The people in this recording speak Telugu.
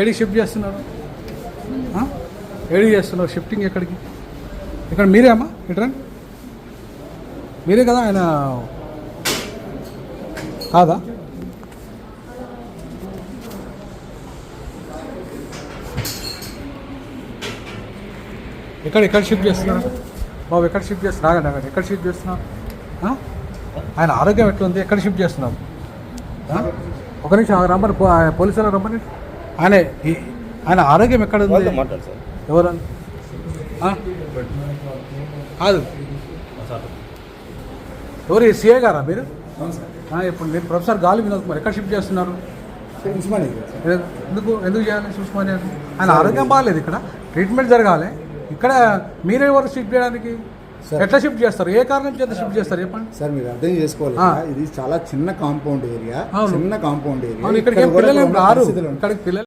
ఏడికి షిఫ్ట్ చేస్తున్నారు? ఏడికి చేస్తున్నారు షిఫ్టింగ్? ఎక్కడికి? ఇక్కడ మీరే అమ్మా, ఇట్రా మీరే కదా, ఆయన కాదా? ఎక్కడ షిఫ్ట్ చేస్తున్నారు బాబు? ఎక్కడ షిఫ్ట్ చేస్తున్నారు? ఆగండి, ఎక్కడ షిఫ్ట్ చేస్తున్నారు? ఆయన ఆరోగ్యం ఎట్లుంది? ఎక్కడ షిఫ్ట్ చేస్తున్నారు? ఒక నిమిషం రమ్మని, పోలీసులు రమ్మని. ఆయన ఆరోగ్యం ఎక్కడ ఉంది? ఎవరు కాదు, ఎవరు? సిఏ గారా మీరు? ఇప్పుడు మీరు ప్రొఫెసర్ గాలి వినోద్ కుమార్ ఎక్కడ షిఫ్ట్ చేస్తున్నారు? ఎందుకు చేయాలి ఉస్మానియా? ఆయన ఆరోగ్యం బాగాలేదు, ఇక్కడ ట్రీట్మెంట్ జరగాలి. ఇక్కడ మీరే ఎవరు షిఫ్ట్ చేయడానికి? ఎట్లా షిఫ్ట్ చేస్తారు? ఏ కారణం చేత షిఫ్ట్ చేస్తారు చెప్పండి సార్. మీరు అర్థం చేసుకోవాలి, ఇది చాలా చిన్న కాంపౌండ్ ఏరియా, చిన్న కాంపౌండ్ ఏరియా. ఇక్కడికి పిల్లలు రారు, ఇక్కడికి పిల్లలు